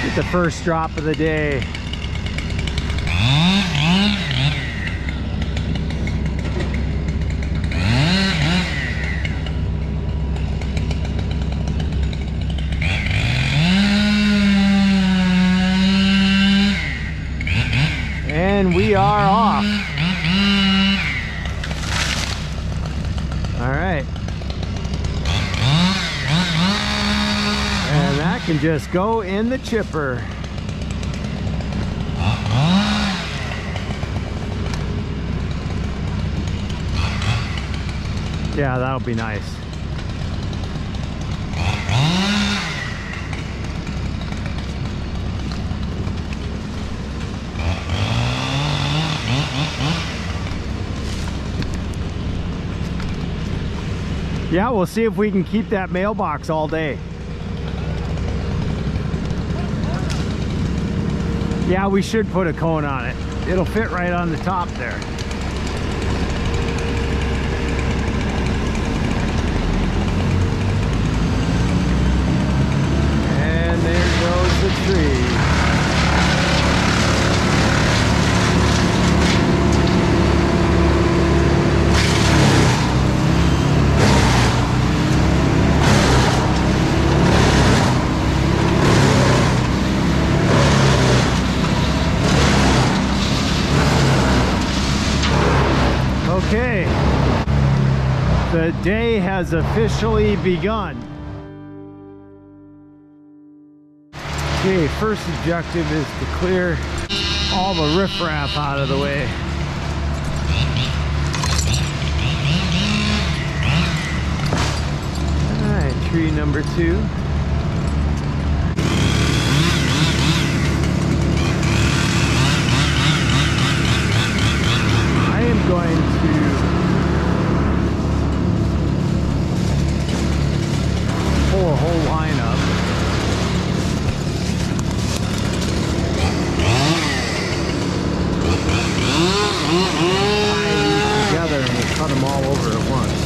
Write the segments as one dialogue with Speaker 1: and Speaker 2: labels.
Speaker 1: Get the first drop of the day. And we are off. All right. And that can just go in the chipper. Yeah, that'll be nice. Yeah, we'll see if we can keep that mailbox all day. Yeah, we should put a cone on it. It'll fit right on the top there. And there goes the tree. Okay, the day has officially begun. Okay, first objective is to clear all the riffraff out of the way. All right, tree number 2. I am going to pull a whole line up. Tie these together and we'll cut them all over at once.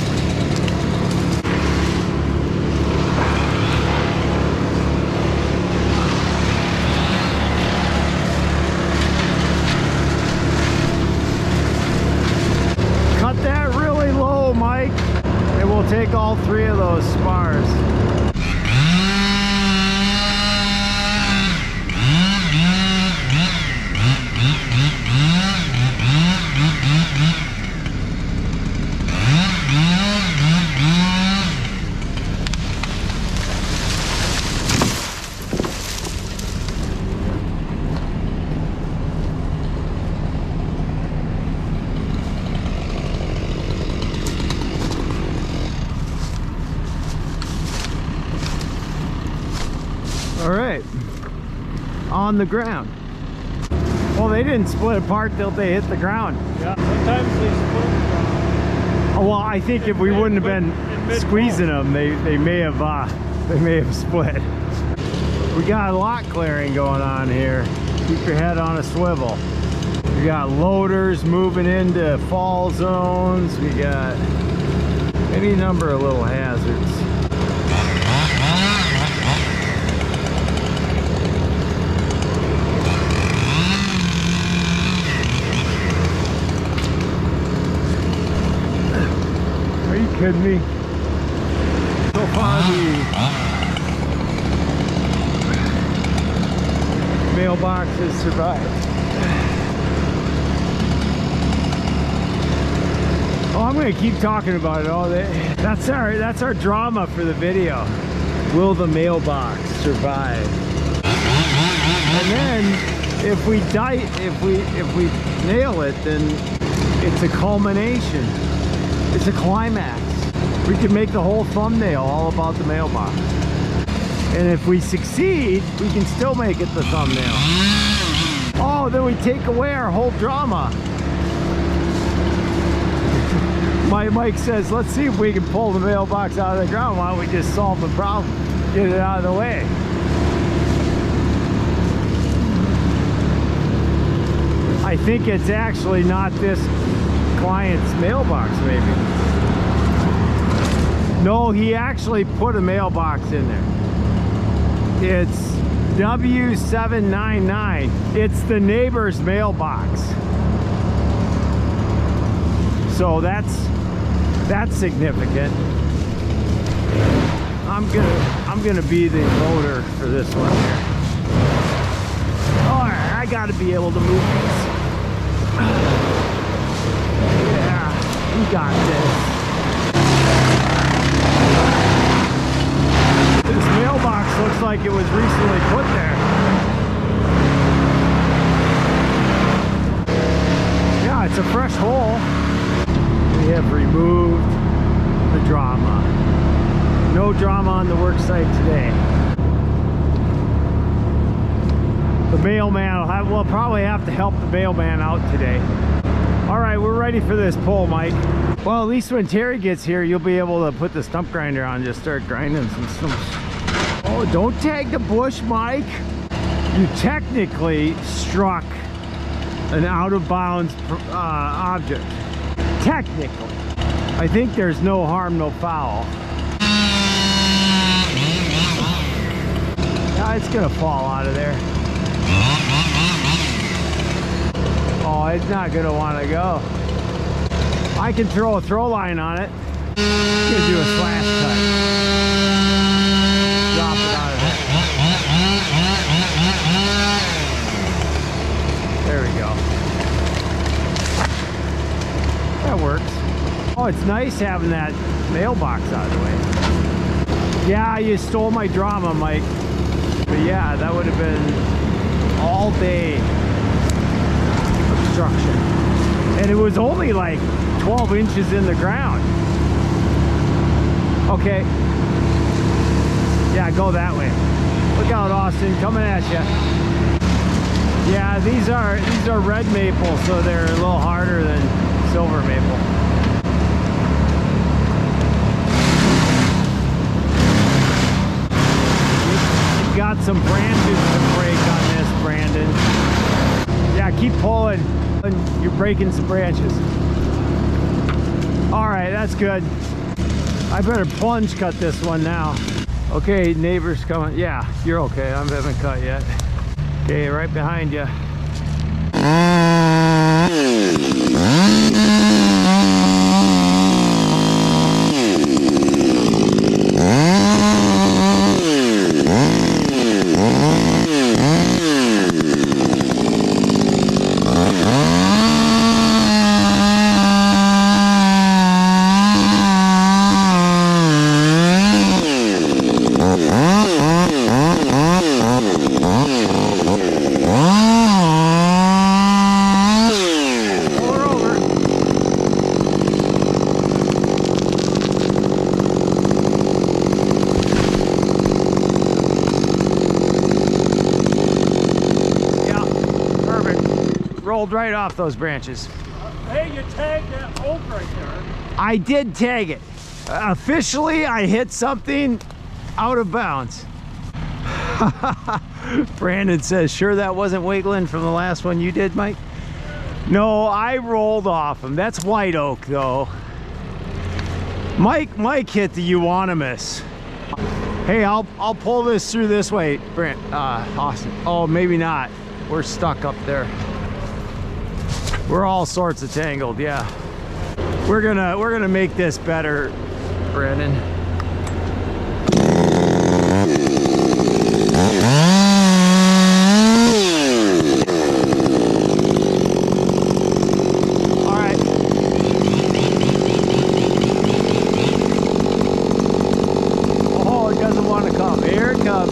Speaker 1: Cut that really low, Mike, and we'll take all 3 of those spars. All right, on the ground. Well, they didn't split apart till they hit the ground.
Speaker 2: Yeah, sometimes they split them.
Speaker 1: Oh, well, I think if we wouldn't have been squeezing them, they may have split. We got a lot clearing going on here. Keep your head on a swivel. We got loaders moving into fall zones. We got any number of little hazards. Kidding me? So far the mailbox has survived. Oh, I'm going to keep talking about it all day. That's our drama for the video. Will the mailbox survive? And then if we nail it, then it's a culmination. It's a climax. We can make the whole thumbnail all about the mailbox. And if we succeed, we can still make it the thumbnail. Oh, then we take away our whole drama. Mike says, let's see if we can pull the mailbox out of the ground. Why don't we just solve the problem? Get it out of the way. I think it's actually not this client's mailbox, maybe. No, he actually put a mailbox in there. It's W799. It's the neighbor's mailbox. So that's significant. I'm gonna be the loader for this one here. All right, I gotta be able to move these. Yeah, we got this. This mailbox looks like it was recently put there. Yeah, it's a fresh hole. We have removed the drama. No drama on the work site today. The mailman will probably have to help the mailman out today. All right, we're ready for this pull, Mike. Well, at least when Terry gets here, you'll be able to put the stump grinder on and just start grinding some stumps. Oh, don't tag the bush, Mike. You technically struck an out-of-bounds object. Technically. I think there's no harm, no foul. Yeah, it's gonna fall out of there. Oh, it's not gonna want to go. I can throw a throw line on it. I'm gonna do a slash cut. Drop it out of there. There we go. That works. Oh, it's nice having that mailbox out of the way. Yeah, you stole my drama, Mike. But yeah, that would have been all day obstruction. And it was only like 12 inches in the ground. Okay. Yeah, go that way. Look out, Austin, coming at you. Yeah, these are red maple, so they're a little harder than silver maple. You've got some branches to break on this, Brandon. Yeah, keep pulling. You're breaking some branches. All right, that's good. I better plunge cut this one now. Okay, neighbor's coming. Yeah, you're okay. I haven't cut yet. Okay, right behind you. Rolled right off those branches.
Speaker 2: Hey, you tagged that oak right there.
Speaker 1: I did tag it. Officially, I hit something out of bounds. Brandon says, sure that wasn't wiggling from the last one you did, Mike? No, I rolled off him. That's white oak, though. Mike hit the euonymus. Hey, I'll pull this through this way, Austin. Oh, maybe not. We're stuck up there. We're all sorts of tangled, yeah. We're gonna make this better, Brandon. All right. Oh, it doesn't want to come. Here it comes.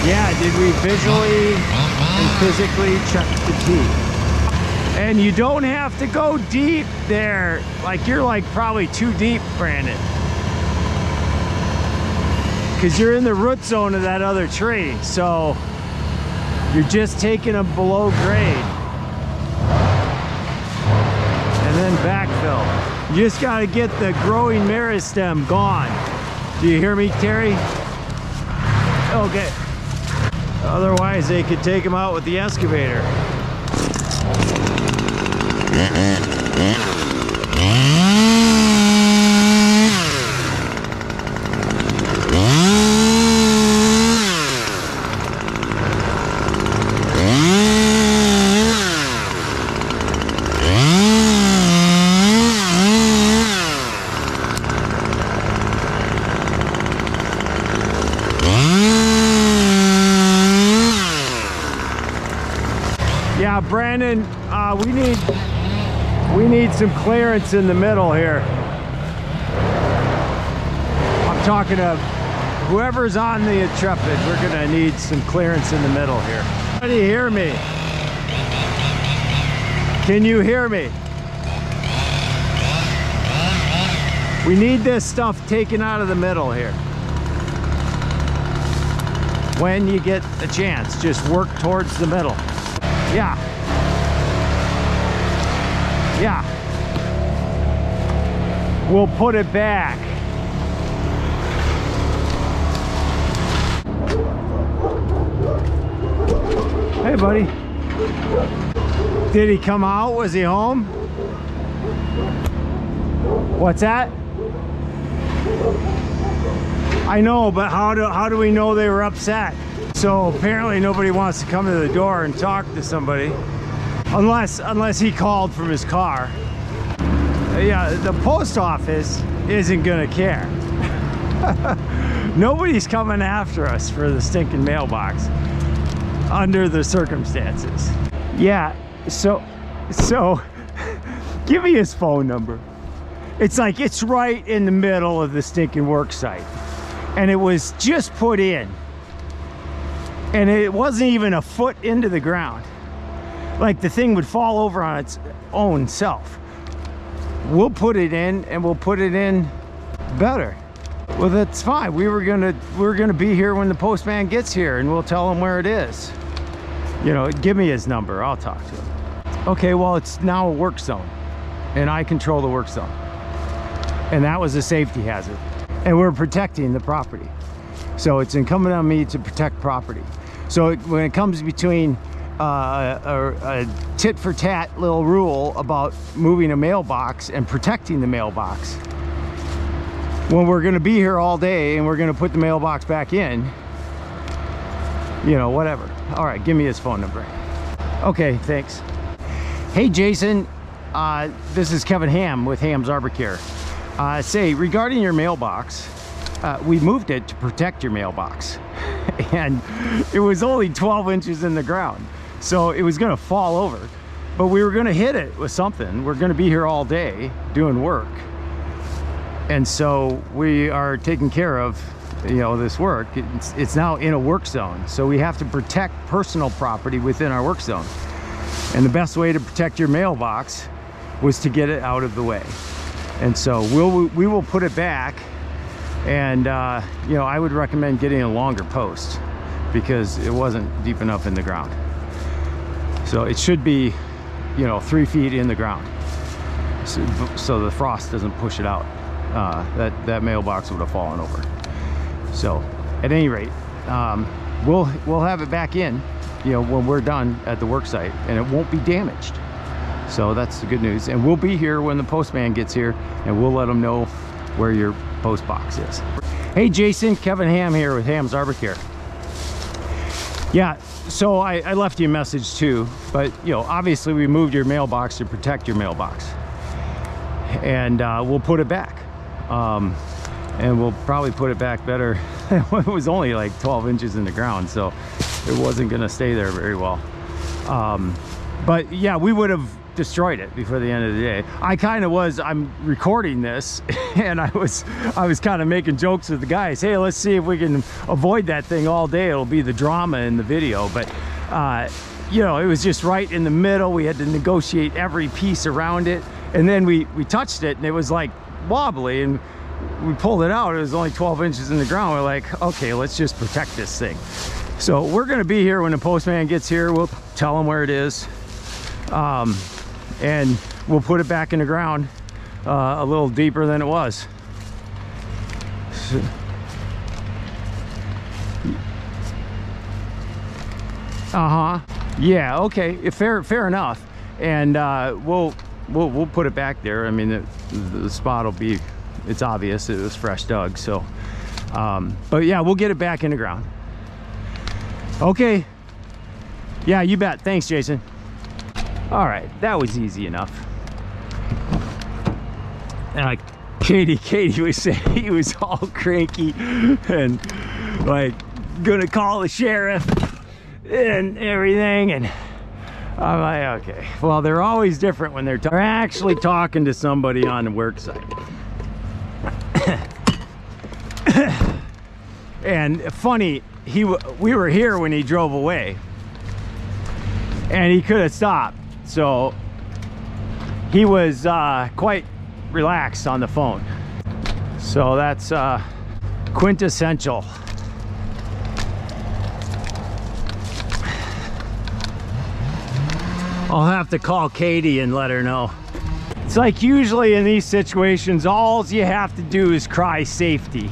Speaker 1: Yeah, did we visually and physically check the teeth? And you don't have to go deep there. Like, you're like probably too deep, Brandon. Because you're in the root zone of that other tree. So you're just taking them below grade. And then backfill. You just got to get the growing meristem gone. Do you hear me, Terry? Okay. Otherwise, they could take them out with the excavator. Yeah, Brandon, we need some clearance in the middle here. I'm talking to whoever's on the Intrepid. We're gonna need some clearance in the middle here. Can you hear me? Can you hear me? We need this stuff taken out of the middle here. When you get the chance, just work towards the middle. Yeah. Yeah. We'll put it back. Hey, buddy. Did he come out? Was he home? What's that? I know, but how do we know they were upset? So apparently nobody wants to come to the door and talk to somebody unless he called from his car. Yeah, the post office isn't gonna care. Nobody's coming after us for the stinking mailbox under the circumstances. Yeah, so give me his phone number. It's like, it's right in the middle of the stinking work site. And it was just put in. And it wasn't even a foot into the ground. Like, the thing would fall over on its own self. We'll put it in, and we'll put it in better. Well, that's fine. We're gonna be here when the postman gets here, and we'll tell him where it is. You know, give me his number. I'll talk to him. Okay, well, it's now a work zone, and I control the work zone. And that was a safety hazard. And we're protecting the property. So it's incumbent on me to protect property. So when it comes between a tit for tat little rule about moving a mailbox and protecting the mailbox, when we're gonna be here all day and we're gonna put the mailbox back in, you know, whatever. All right, give me his phone number. Okay, thanks. Hey, Jason, this is Kevin Ham with Ham's Arbor Care. Say, regarding your mailbox, we moved it to protect your mailbox. And it was only 12 inches in the ground. So it was gonna fall over, but we were gonna hit it with something. We're gonna be here all day doing work. And so we are taking care of, you know, this work. It's now in a work zone. So we have to protect personal property within our work zone. And the best way to protect your mailbox was to get it out of the way. And so we will put it back. And you know, I would recommend getting a longer post because it wasn't deep enough in the ground. So it should be, you know, 3 feet in the ground, so the frost doesn't push it out. That mailbox would have fallen over. So at any rate, we'll have it back in, you know, when we're done at the work site, and it won't be damaged. So that's the good news. And we'll be here when the postman gets here, and we'll let them know where your post box is. Hey, Jason, Kevin Ham here with Ham's Arbor Care. Yeah, so I left you a message too, but you know, obviously we moved your mailbox to protect your mailbox, and we'll put it back, and we'll probably put it back better. It was only like 12 inches in the ground, so it wasn't gonna stay there very well. But yeah, we would have destroyed it before the end of the day. I kind of was, I'm recording this and I was kind of making jokes with the guys. Hey, let's see if we can avoid that thing all day. It'll be the drama in the video. But you know, it was just right in the middle. We had to negotiate every piece around it. And then we touched it and it was like wobbly, and we pulled it out. It was only 12 inches in the ground. We're like, okay, let's just protect this thing. So we're gonna be here when the postman gets here. We'll tell him where it is. And we'll put it back in the ground a little deeper than it was. So, yeah, okay, fair enough. And we'll put it back there. I mean, the spot will be, it's obvious it was fresh dug. So but yeah, we'll get it back in the ground. Okay, yeah, you bet. Thanks, Jason. All right, that was easy enough. Katie was saying he was all cranky and like gonna call the sheriff and everything, and I'm like, okay, well, they're always different when they're actually talking to somebody on the work site. And funny, we were here when he drove away and he could have stopped, so he was quite relaxed on the phone. So that's quintessential. I'll have to call Katie and let her know. It's like usually in these situations, all you have to do is cry safety.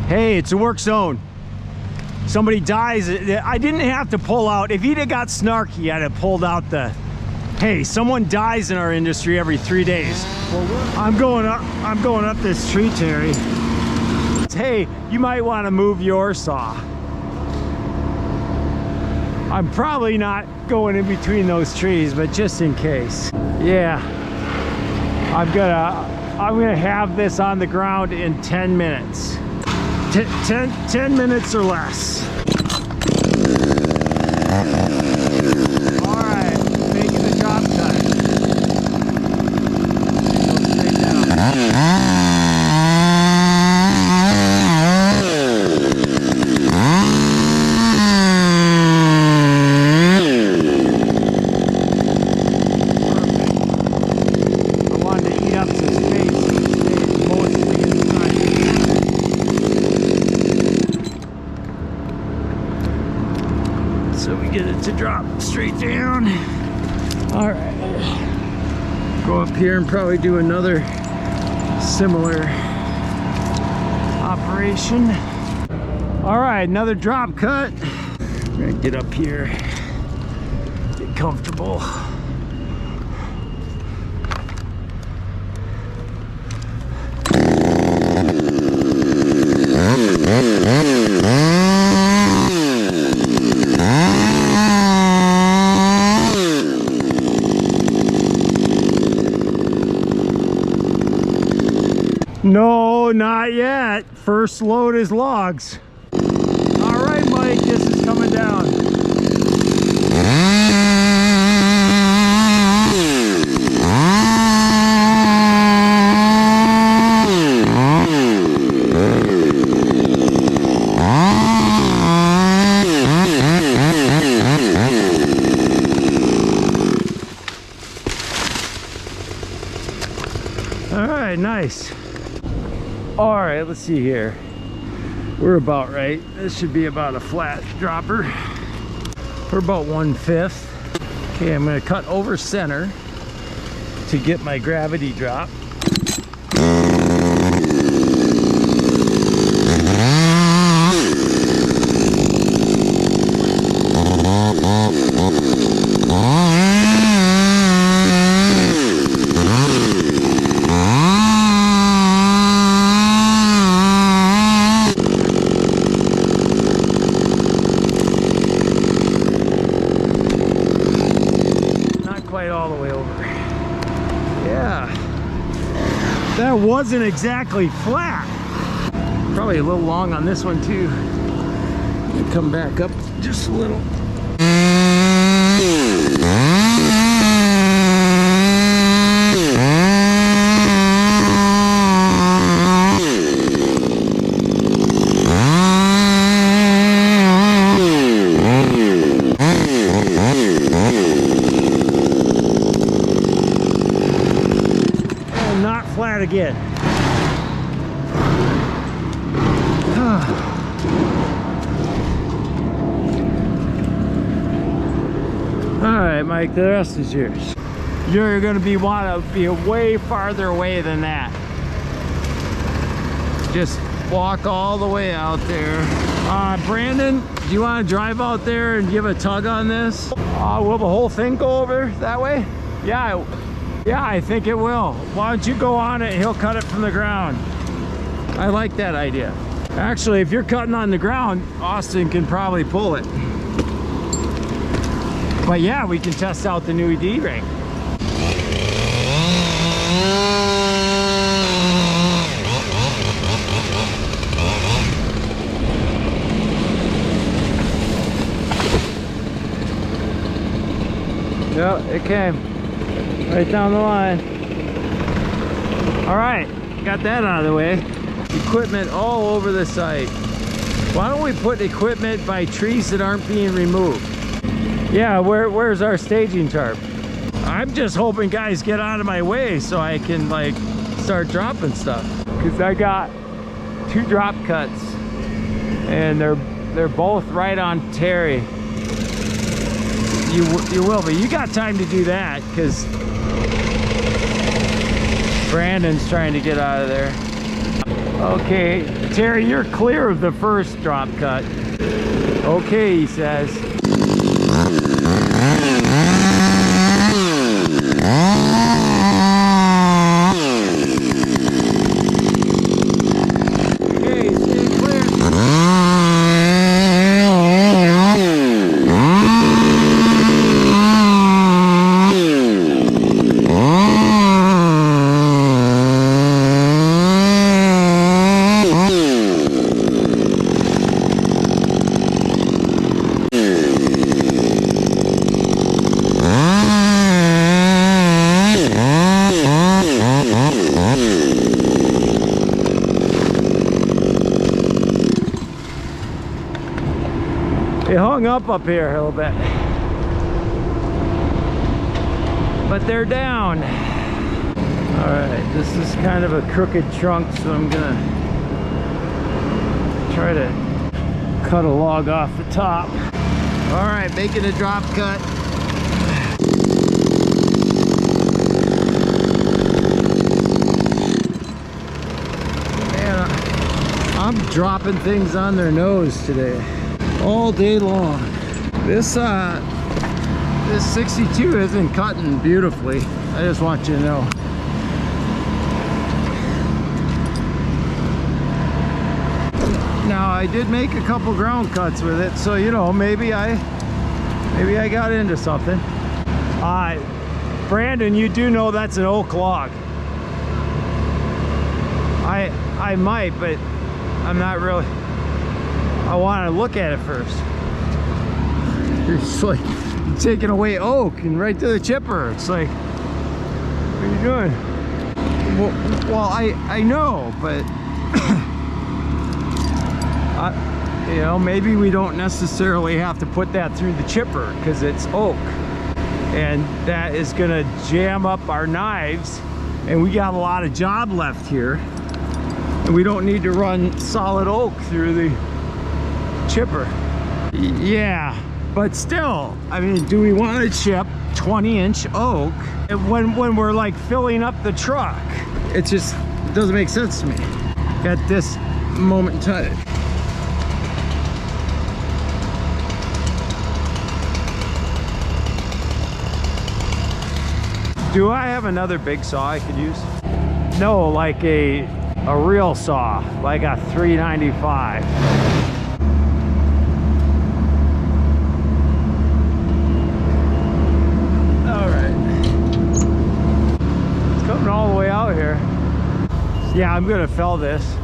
Speaker 1: Hey, it's a work zone. Somebody dies. I didn't have to pull out. If he'd have got snarky, I'd have pulled out the, hey, someone dies in our industry every 3 days. Well, I'm going up this tree, Terry. Hey, you might want to move your saw. I'm probably not going in between those trees, but just in case. Yeah, I'm gonna have this on the ground in 10 minutes. 10 minutes or less. All right, making the drop cut. Go straight down. To drop straight down. All right, go up here and probably do another similar operation. All right, another drop cut. I'm gonna get up here, get comfortable. No, not yet. First load is logs. All right, Mike, this is coming down. All right, nice. All right, let's see here. We're about right. This should be about a flat dropper. We're about 1/5. Okay, I'm gonna cut over center to get my gravity drop. All the way over. Yeah, that wasn't exactly flat. Probably a little long on this one too. Come back up just a little. like the rest is yours. You're gonna want to be way farther away than that. Just walk all the way out there. Brandon, do you want to drive out there and give a tug on this? Will the whole thing go over that way? Yeah, I think it will. Why don't you go on it? He'll cut it from the ground. I like that idea. Actually, if you're cutting on the ground, Austin can probably pull it. But yeah, we can test out the new D-ring. Yep, it came right down the line. All right, got that out of the way. Equipment all over the site. Why don't we put equipment by trees that aren't being removed? Yeah, where's our staging tarp? I'm just hoping guys get out of my way so I can like start dropping stuff. Cause I got 2 drop cuts and they're both right on Terry. You will, but you got time to do that because Brandon's trying to get out of there. Okay, Terry, you're clear of the first drop cut. Okay, he says. Okay, stay clear. It hung up here a little bit, but they're down. All right, this is kind of a crooked trunk, so I'm gonna try to cut a log off the top. All right, making a drop cut. Man, I'm dropping things on their nose today. All day long. This 62 isn't cutting beautifully. I just want you to know. Now I did make a couple ground cuts with it, so you know, maybe I got into something. Brandon, you do know that's an oak log. I might, but I'm not really. I want to look at it first. It's like taking away oak and right to the chipper. It's like, what are you doing? Well, I know, but you know, maybe we don't necessarily have to put that through the chipper because it's oak, and that is gonna jam up our knives, and we got a lot of job left here, and we don't need to run solid oak through the chipper. Yeah, but still, I mean, do we want to chip 20-inch oak when we're like filling up the truck? It just doesn't make sense to me at this moment in time. Do I have another big saw I could use? No, like a real saw, like a 395. All the way out here. Yeah, I'm gonna fell this.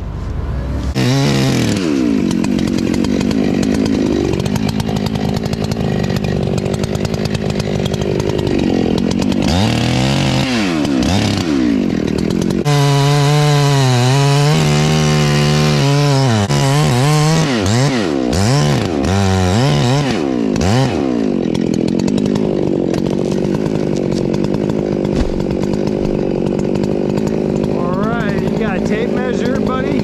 Speaker 1: Tape measure, buddy.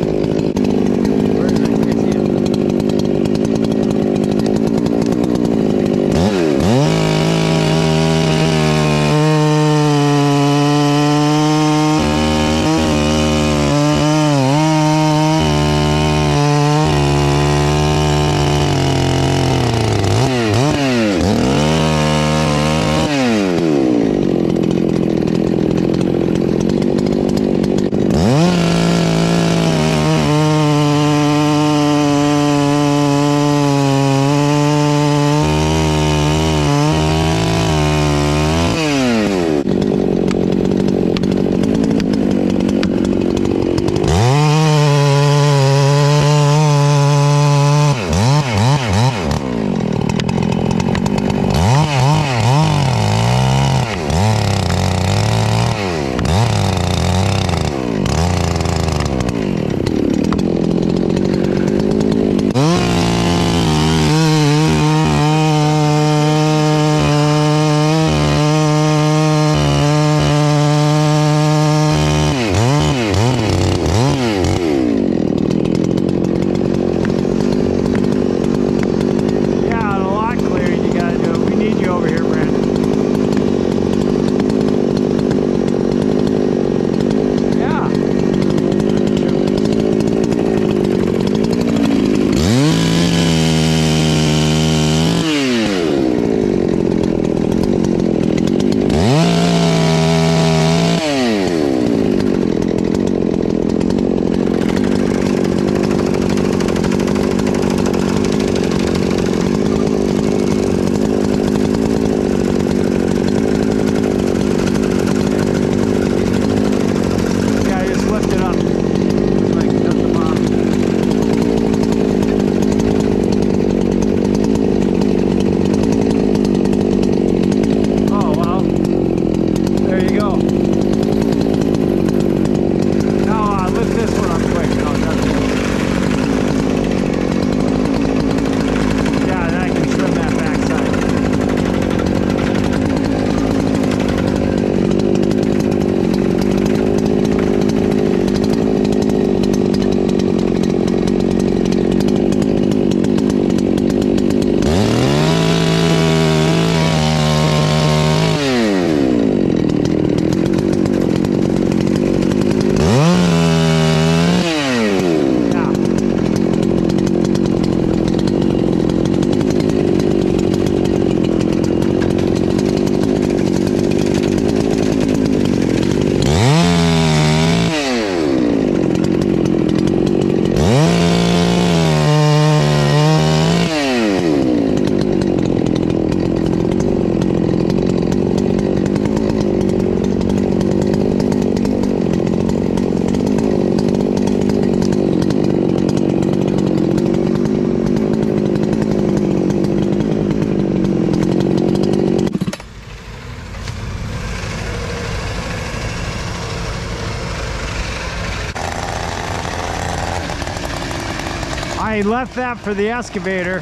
Speaker 1: I left that for the excavator.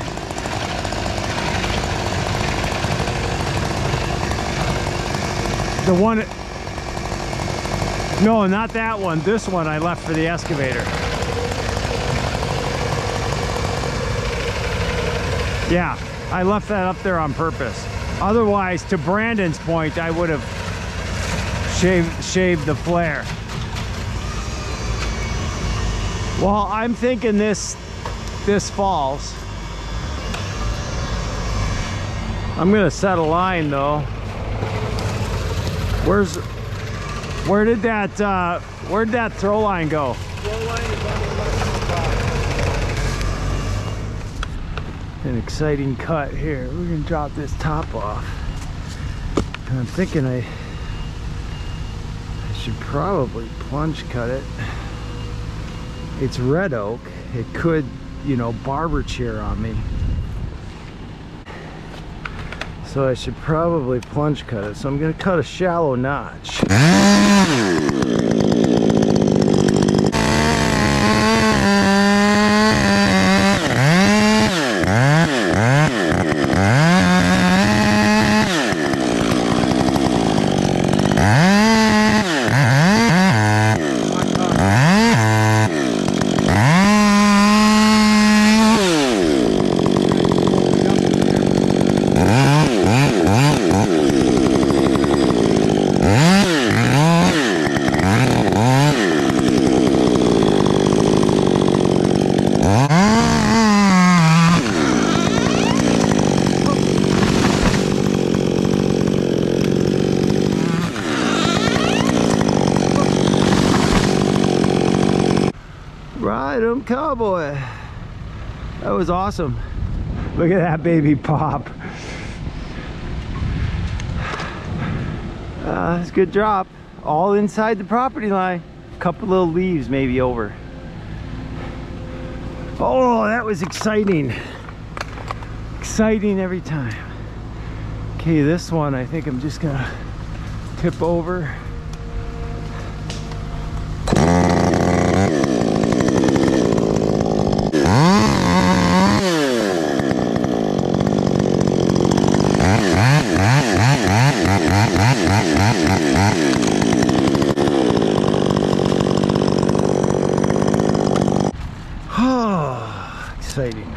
Speaker 1: The one, no, not that one. This one I left for the excavator. Yeah, I left that up there on purpose. Otherwise, to Brandon's point, I would have shaved the flare. Well, I'm thinking this falls. I'm gonna set a line though. Where'd that throw line go?
Speaker 2: Throw line is on the left side.
Speaker 1: An exciting cut here. We're gonna drop this top off. And I'm thinking I should probably plunge cut it. It's red oak. It could, you know, barber chair on me. So I should probably plunge cut it. So I'm gonna cut a shallow notch. Ride 'em, cowboy. That was awesome. Look at that baby pop. That's a good drop. All inside the property line. Couple little leaves maybe over. Oh, that was exciting. Exciting every time. Okay, this one I think I'm just gonna tip over. Oh, exciting.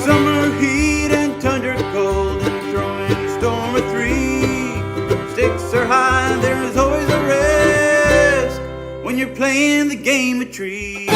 Speaker 3: Summer heat and thunder cold and throwing a storm of three. Stakes are high, there's always a risk when you're playing the game of trees.